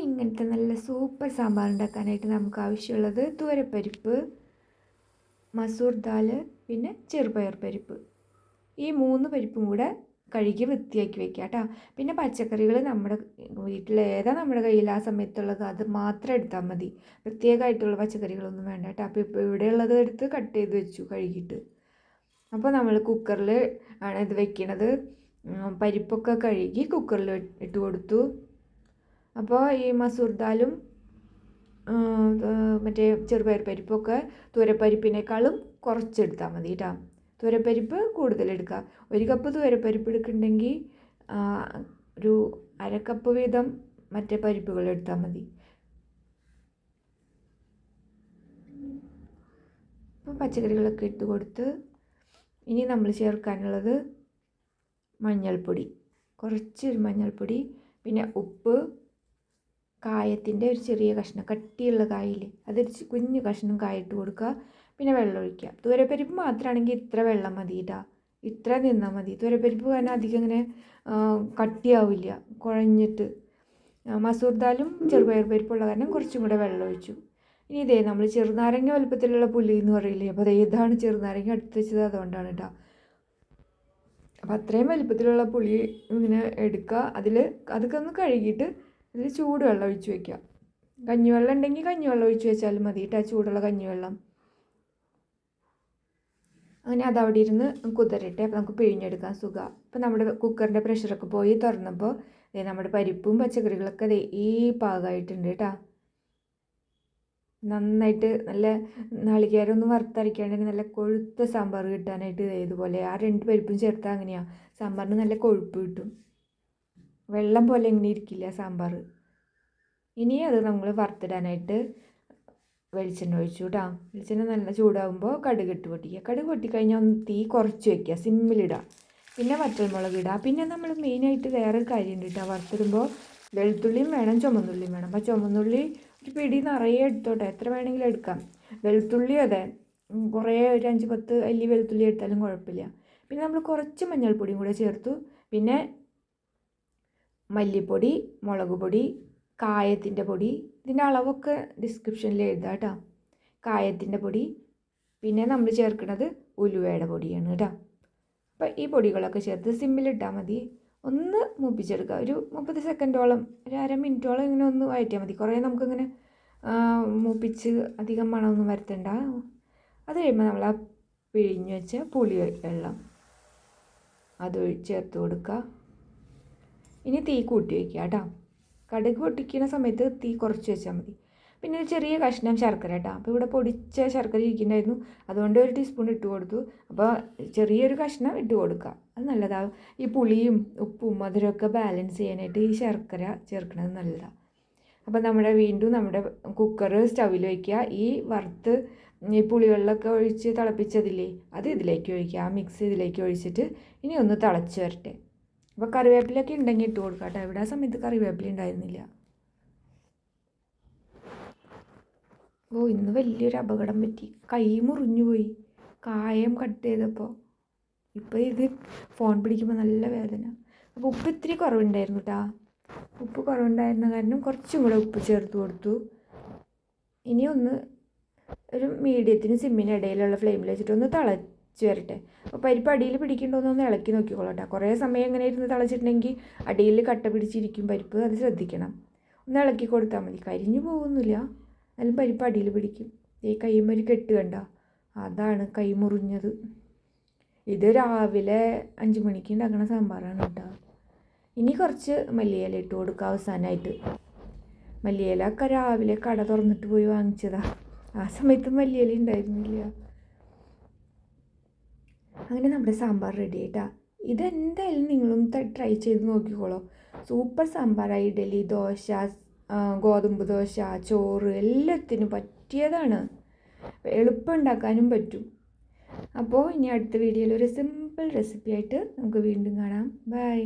ഇങ്ങനത്തെ നല്ല സൂപ്പർ സാമ്പാർ ഉണ്ടാക്കാനായിട്ട് നമുക്ക് ആവശ്യമുള്ളത് തുവരപ്പരിപ്പ്, മസൂർ ദാൽ, പിന്നെ ചെറുപയർ പരിപ്പ്. ഈ 3 പരിപ്പും കൂടെ കഴുകി വൃത്തിയാക്കി വെക്കുക കേട്ടോ. പിന്നെ പച്ചക്കറികൾ നമ്മുടെ വീട്ടിൽ ഏതാ നമ്മുടെ കയ്യിൽ ആ സമയത്തുള്ളത് അത് മാത്രം എടുത്താൽ മതി. പ്രത്യേകമായിട്ടുള്ള പച്ചക്കറികളൊന്നും വേണ്ട കേട്ടോ. അപ്പോൾ ഇപ്പോൾ ഇവിടെയുള്ളത് എടുത്ത് കട്ട് ചെയ്ത് വെച്ചു കഴുകിയിട്ട്. അപ്പോൾ നമ്മൾ കുക്കറിൽ ആണ് ഇത് വെക്കണത്. പരിപ്പൊക്കെ കഴുകി കുക്കറിൽ ഇട്ട് കൊടുത്തു. അപ്പോൾ ഈ മസൂർ ദാലും മറ്റേ ചെറുപയർ പരിപ്പൊക്കെ തുവരപ്പരിപ്പിനേക്കാളും കുറച്ചെടുത്താൽ മതി കേട്ടോ. തുവരപ്പരിപ്പ് കൂടുതലെടുക്കുക. 1 കപ്പ് തുവരപ്പരിപ്പ് എടുക്കുന്നുണ്ടെങ്കിൽ ഒരു 1/2 കപ്പ് വീതം മറ്റേ പരിപ്പുകൾ എടുത്താൽ മതി. അപ്പോൾ പച്ചക്കറികളൊക്കെ ഇട്ട് കൊടുത്ത് ഇനി നമ്മൾ ചേർക്കാനുള്ളത് മഞ്ഞൾപ്പൊടി, കുറച്ചൊരു മഞ്ഞൾപ്പൊടി, പിന്നെ ഉപ്പ്, കായത്തിൻ്റെ ഒരു ചെറിയ കഷ്ണം, കട്ടിയുള്ള കായില്ലേ അതൊരു കുഞ്ഞു കഷ്ണം കായിട്ട് കൊടുക്കുക. പിന്നെ വെള്ളം ഒഴിക്കുക. തുവരപ്പരിപ്പ് മാത്രമാണെങ്കിൽ ഇത്ര വെള്ളം മതി കേട്ടോ, ഇത്ര നിന്നാൽ മതി. തുവരപ്പരിപ്പ് കാരണം അധികം ഇങ്ങനെ കട്ടിയാവില്ല, കുഴഞ്ഞിട്ട്. മസൂർ ദാലും ചെറുപയർ പരിപ്പുള്ള കാരണം കുറച്ചും കൂടെ വെള്ളം ഒഴിച്ചു. ഇനി ഇതേ നമ്മൾ ചെറുനാരങ്ങ വലുപ്പത്തിലുള്ള പുളി എന്ന് പറയില്ലേ, അപ്പോൾ ഇതാണ് ചെറുനാരങ്ങ എടുത്ത് വെച്ചത്, അതുകൊണ്ടാണ് കേട്ടോ. അപ്പോൾ അത്രയും വലുപ്പത്തിലുള്ള പുളി ഇങ്ങനെ എടുക്കുക. അതൊക്കെ ഒന്ന് കഴുകിയിട്ട് അതിൽ ചൂടുവെള്ളം ഒഴിച്ച് വയ്ക്കുക. കഞ്ഞിവെള്ളം ഉണ്ടെങ്കിൽ കഞ്ഞിവെള്ളം ഒഴിച്ച് വെച്ചാലും മതി കേട്ടോ, ചൂടുള്ള കഞ്ഞിവെള്ളം. അങ്ങനെ അതവിടെ ഇരുന്ന് കുതിരട്ടെ. അപ്പോൾ നമുക്ക് പിഴിഞ്ഞെടുക്കാൻ സുഖമാണ്. അപ്പോൾ നമ്മുടെ കുക്കറിൻ്റെ പ്രഷറൊക്കെ പോയി തുറന്നപ്പോൾ നമ്മുടെ പരിപ്പും പച്ചക്കറികളൊക്കെ ഈ പാകമായിട്ടുണ്ട് കേട്ടോ. നന്നായിട്ട് നല്ല നാളികേരമൊന്നും വറുത്തരയ്ക്കാണ്ടെങ്കിൽ നല്ല കൊഴുത്ത സാമ്പാർ കിട്ടാനായിട്ട് ഇതുപോലെ ആ 2 പരിപ്പും ചേർത്താൽ അങ്ങനെയാണ് സാമ്പാറിന് നല്ല കൊഴുപ്പ് കിട്ടും. വെള്ളം പോലെ ഇങ്ങനെ ഇരിക്കില്ല സാമ്പാർ. ഇനി അത് നമ്മൾ വറുത്തിടാനായിട്ട് വെളിച്ചെണ്ണ ഒഴിച്ചു കേട്ടോ. വെളിച്ചെണ്ണ നല്ല ചൂടാകുമ്പോൾ കടുക് ഇട്ട് പൊട്ടിക്കുക. കടുക് പൊട്ടിക്കഴിഞ്ഞാൽ ഒന്ന് തീ കുറച്ച് വയ്ക്കുക, സിമ്മിലിടുക. പിന്നെ വറ്റൽമുളക് ഇടുക. പിന്നെ നമ്മൾ മെയിനായിട്ട് വേറൊരു കാര്യമുണ്ട് കേട്ടോ, വറുത്തിടുമ്പോൾ വെളുത്തുള്ളിയും വേണം, ചുമന്നുള്ളിയും വേണം. അപ്പോൾ ചുമന്നുള്ളി ഒരു പിടി നിറയെ എടുത്തോട്ടെ, എത്ര വേണമെങ്കിലും എടുക്കാം. വെളുത്തുള്ളി അതെ, കുറേ ഒരു 5-10 അല്ലി വെളുത്തുള്ളി എടുത്താലും കുഴപ്പമില്ല. പിന്നെ നമ്മൾ കുറച്ച് മഞ്ഞൾപ്പൊടിയും കൂടെ ചേർത്തു. പിന്നെ മല്ലിപ്പൊടി, മുളക് പൊടി, കായത്തിൻ്റെ പൊടി, ഇതിൻ്റെ അളവൊക്കെ ഡിസ്ക്രിപ്ഷനിൽ എഴുതാം കേട്ടോ. കായത്തിൻ്റെ പൊടി, പിന്നെ നമ്മൾ ചേർക്കുന്നത് ഉലുവയുടെ പൊടിയാണ് കേട്ടോ. അപ്പോൾ ഈ പൊടികളൊക്കെ ചേർത്ത് സിമ്മിലിട്ടാൽ മതി. ഒന്ന് മൂപ്പിച്ചെടുക്കുക. ഒരു 30 സെക്കൻഡോളം, ഒരു 1/2 മിനിറ്റോളം ഇങ്ങനെ ഒന്ന് വഴറ്റിയാൽ മതി. കുറേ നമുക്കിങ്ങനെ മൂപ്പിച്ച് അധികം മണമൊന്നും വരുത്തണ്ട. അത് കഴിയുമ്പോൾ നമ്മൾ ആ പിഴിഞ്ഞ് വെച്ച പുളി വെള്ളം അത് ചേർത്ത് കൊടുക്കുക. ഇനി തീ കൂട്ടി വയ്ക്കുക കേട്ടോ. കടുക് പൊട്ടിക്കുന്ന സമയത്ത് തീ കുറച്ച് വെച്ചാൽ മതി. പിന്നെ ഒരു ചെറിയ കഷ്ണം ശർക്കര കേട്ടോ. അപ്പോൾ ഇവിടെ പൊടിച്ച ശർക്കര ഇരിക്കുന്നുണ്ടായിരുന്നു, അതുകൊണ്ട് 1 ടീസ്പൂൺ ഇട്ട് കൊടുത്തു. അപ്പോൾ ചെറിയൊരു കഷ്ണം ഇട്ട് കൊടുക്കുക, അത് നല്ലതാകും. ഈ പുളിയും ഉപ്പും മധുരമൊക്കെ ബാലൻസ് ചെയ്യാനായിട്ട് ഈ ശർക്കര ചേർക്കുന്നത് നല്ലതാണ്. അപ്പോൾ വീണ്ടും നമ്മുടെ കുക്കർ സ്റ്റൗവിൽ വയ്ക്കുക. ഈ വറുത്ത് ഈ പുളിവെള്ളമൊക്കെ ഒഴിച്ച് തിളപ്പിച്ചതില്ലേ അത് ഇതിലേക്ക് ഒഴിക്കുക. ആ മിക്സ് ഇതിലേക്ക് ഒഴിച്ചിട്ട് ഇനി ഒന്ന് തിളച്ച് വരട്ടെ. അപ്പോൾ കറിവേപ്പിലൊക്കെ ഉണ്ടെങ്കിൽ ഇട്ട് കൊടുക്കാം കേട്ടോ. ഇവിടെ ആ സമയത്ത് കറിവേപ്പില ഉണ്ടായിരുന്നില്ല. ഇന്ന് വലിയൊരു അപകടം പറ്റി, കൈ മുറിഞ്ഞു പോയി കായം കട്ട് ചെയ്തപ്പോൾ. ഇപ്പോൾ ഇത് ഫോൺ പിടിക്കുമ്പോൾ നല്ല വേദന. അപ്പോൾ ഉപ്പ് ഇത്തിരി കുറവുണ്ടായിരുന്നു കേട്ടോ. ഉപ്പ് കുറവുണ്ടായിരുന്ന കാരണം കുറച്ചും കൂടെ ഉപ്പ് ചേർത്ത് കൊടുത്തു. ഇനി ഒന്ന് ഒരു മീഡിയത്തിന് സിമ്മിന് ഇടയിലുള്ള ഫ്ലെയിമിൽ വെച്ചിട്ട് ഒന്ന് തിളച്ച് വരട്ടെ. അപ്പോൾ പരിപ്പ് അടിയിൽ പിടിക്കേണ്ടതൊന്ന് ഇളക്കി നോക്കിക്കോളൂ കേട്ടോ. കുറേ സമയം ഇങ്ങനെ ഇരുന്ന് തിളച്ചിട്ടുണ്ടെങ്കിൽ അടിയിൽ കട്ട പിടിച്ചിരിക്കും പരിപ്പ്, അത് ശ്രദ്ധിക്കണം. ഒന്ന് ഇളക്കി കൊടുത്താൽ മതി, കരിഞ്ഞു പോകുന്നില്ല, എന്നാലും പരിപ്പ് അടിയിൽ പിടിക്കും. ഈ കൈയ്യുമ്പോൾ ഒരു കെട്ട് കണ്ട, അതാണ് കൈ മുറിഞ്ഞത്. ഇത് രാവിലെ 5 മണിക്ക് ഉണ്ടാക്കുന്ന സാമ്പാറാണ് കേട്ടോ. ഇനി കുറച്ച് മല്ലിയില ഇട്ട് കൊടുക്കുക അവസാനമായിട്ട്. മല്ലിയില ഒക്കെ രാവിലെ കട തുറന്നിട്ട് പോയി വാങ്ങിച്ചതാണ്, ആ സമയത്ത് മല്ലിയില ഉണ്ടായിരുന്നില്ല. അങ്ങനെ നമ്മുടെ സാമ്പാർ റെഡി ആയിട്ടാ. ഇതെന്തായാലും നിങ്ങളൊന്ന് ട്രൈ ചെയ്ത് നോക്കിക്കോളൂ. സൂപ്പർ സാമ്പാറായി. ഇഡലി, ദോശ, ഗോതമ്പ് ദോശ, ചോറ് എല്ലാത്തിനും പറ്റിയതാണ്. എളുപ്പം ഉണ്ടാക്കാനും പറ്റും. അപ്പോൾ ഇനി അടുത്ത വീഡിയോയിൽ ഒരു സിമ്പിൾ റെസിപ്പി ആയിട്ട് നമുക്ക് വീണ്ടും കാണാം. ബൈ.